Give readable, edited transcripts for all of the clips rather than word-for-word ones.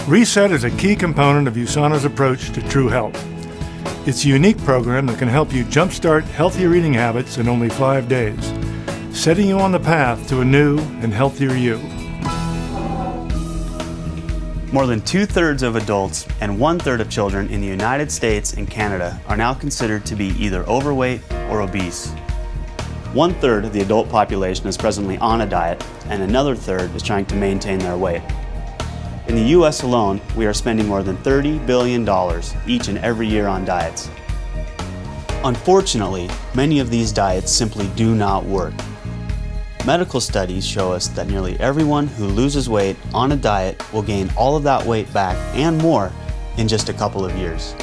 Reset is a key component of Usana's approach to true health. It's a unique program that can help you jumpstart healthier eating habits in only 5 days, setting you on the path to a new and healthier you. More than 2/3 of adults and 1/3 of children in the United States and Canada are now considered to be either overweight or obese. 1/3 of the adult population is presently on a diet, and another third is trying to maintain their weight. In the US alone, we are spending more than $30 billion each and every year on diets. Unfortunately, many of these diets simply do not work. Medical studies show us that nearly everyone who loses weight on a diet will gain all of that weight back and more in just a couple of years.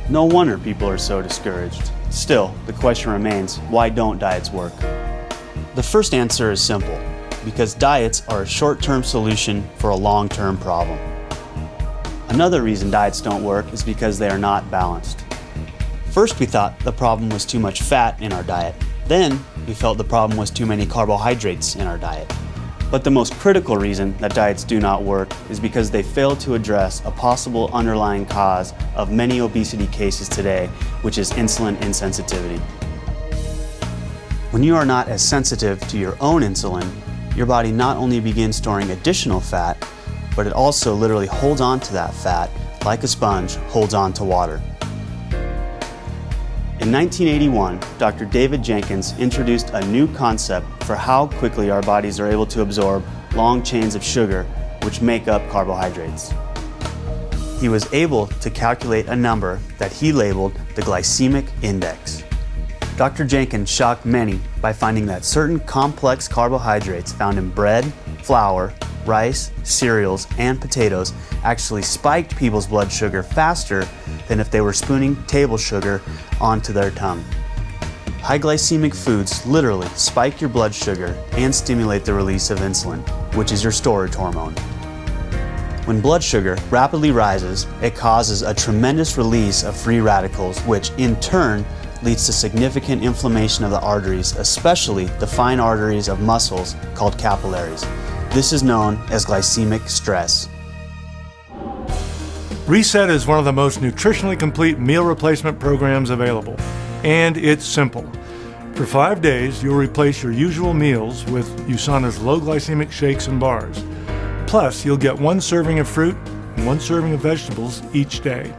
No wonder people are so discouraged. Still, the question remains, why don't diets work? The first answer is simple. Because diets are a short-term solution for a long-term problem. Another reason diets don't work is because they are not balanced. First, we thought the problem was too much fat in our diet. Then, we felt the problem was too many carbohydrates in our diet. But the most critical reason that diets do not work is because they fail to address a possible underlying cause of many obesity cases today, which is insulin insensitivity. When you are not as sensitive to your own insulin, your body not only begins storing additional fat, but it also literally holds on to that fat like a sponge holds on to water. In 1981, Dr. David Jenkins introduced a new concept for how quickly our bodies are able to absorb long chains of sugar, which make up carbohydrates. He was able to calculate a number that he labeled the glycemic index. Dr. Jenkins shocked many by finding that certain complex carbohydrates found in bread, flour, rice, cereals, and potatoes actually spiked people's blood sugar faster than if they were spooning table sugar onto their tongue. High glycemic foods literally spike your blood sugar and stimulate the release of insulin, which is your storage hormone. When blood sugar rapidly rises, it causes a tremendous release of free radicals, which in turn leads to significant inflammation of the arteries, especially the fine arteries of muscles called capillaries. This is known as glycemic stress. Reset is one of the most nutritionally complete meal replacement programs available, and it's simple. For 5 days, you'll replace your usual meals with Usana's low glycemic shakes and bars. Plus, you'll get 1 serving of fruit and 1 serving of vegetables each day.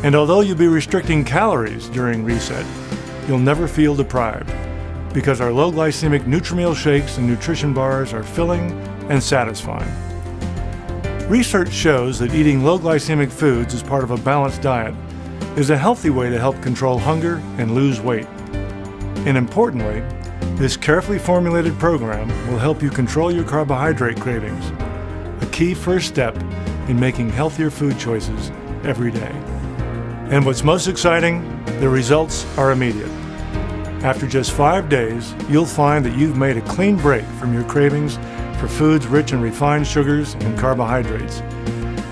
And although you'll be restricting calories during Reset, you'll never feel deprived because our low glycemic Nutrimeal shakes and nutrition bars are filling and satisfying. Research shows that eating low glycemic foods as part of a balanced diet is a healthy way to help control hunger and lose weight. And importantly, this carefully formulated program will help you control your carbohydrate cravings, a key first step in making healthier food choices every day. And what's most exciting, the results are immediate. After just 5 days, you'll find that you've made a clean break from your cravings for foods rich in refined sugars and carbohydrates,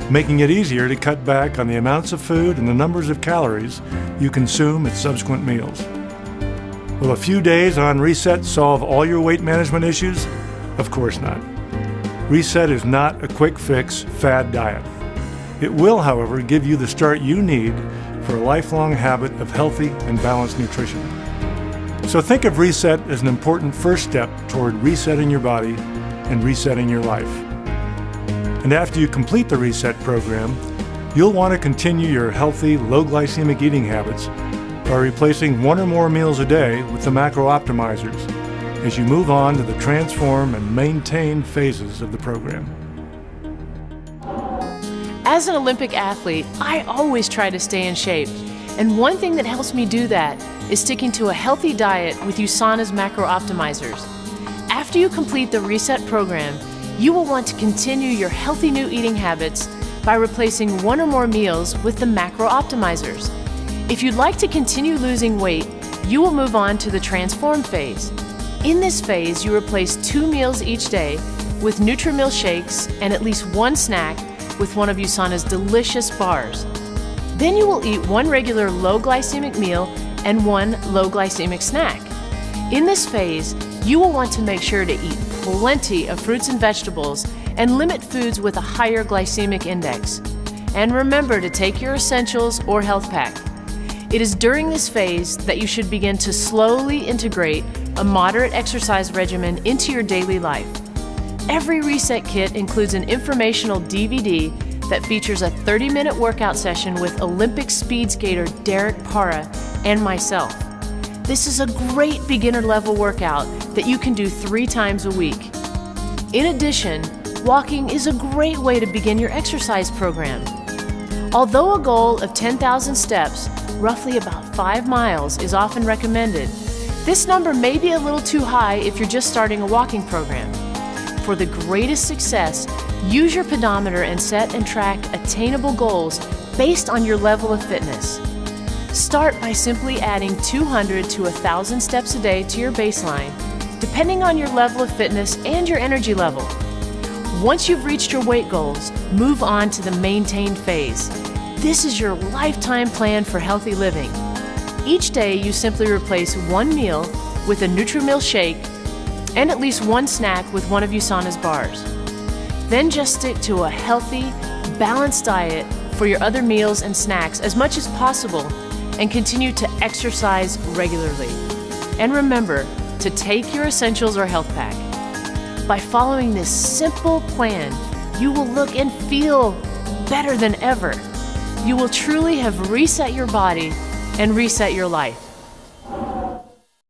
making it easier to cut back on the amounts of food and the numbers of calories you consume at subsequent meals. Will a few days on Reset solve all your weight management issues? Of course not. Reset is not a quick fix fad diet. It will, however, give you the start you need for a lifelong habit of healthy and balanced nutrition. So think of Reset as an important first step toward resetting your body and resetting your life. And after you complete the Reset program, you'll want to continue your healthy, low glycemic eating habits by replacing 1 or more meals a day with the macro optimizers as you move on to the transform and maintain phases of the program. As an Olympic athlete, I always try to stay in shape. And one thing that helps me do that is sticking to a healthy diet with Usana's macro optimizers. After you complete the Reset program, you will want to continue your healthy new eating habits by replacing 1 or more meals with the macro optimizers. If you'd like to continue losing weight, you will move on to the transform phase. In this phase, you replace 2 meals each day with Nutrimeal shakes and at least 1 snack with one of Usana's delicious bars. Then you will eat 1 regular low glycemic meal and 1 low glycemic snack. In this phase, you will want to make sure to eat plenty of fruits and vegetables and limit foods with a higher glycemic index. And remember to take your essentials or health pack. It is during this phase that you should begin to slowly integrate a moderate exercise regimen into your daily life. Every reset kit includes an informational DVD that features a 30-minute workout session with Olympic speed skater Derek Parra and myself. This is a great beginner-level workout that you can do 3 times a week. In addition, walking is a great way to begin your exercise program. Although a goal of 10,000 steps, roughly about 5 miles, is often recommended, this number may be a little too high if you're just starting a walking program. For the greatest success, use your pedometer and set and track attainable goals based on your level of fitness. Start by simply adding 200 to 1,000 steps a day to your baseline, depending on your level of fitness and your energy level. Once you've reached your weight goals, move on to the maintain phase. This is your lifetime plan for healthy living. Each day, you simply replace one meal with a Nutri-Mill shake and at least one snack with one of Usana's bars. Then just stick to a healthy, balanced diet for your other meals and snacks as much as possible and continue to exercise regularly. And remember to take your essentials or health pack. By following this simple plan, you will look and feel better than ever. You will truly have reset your body and reset your life.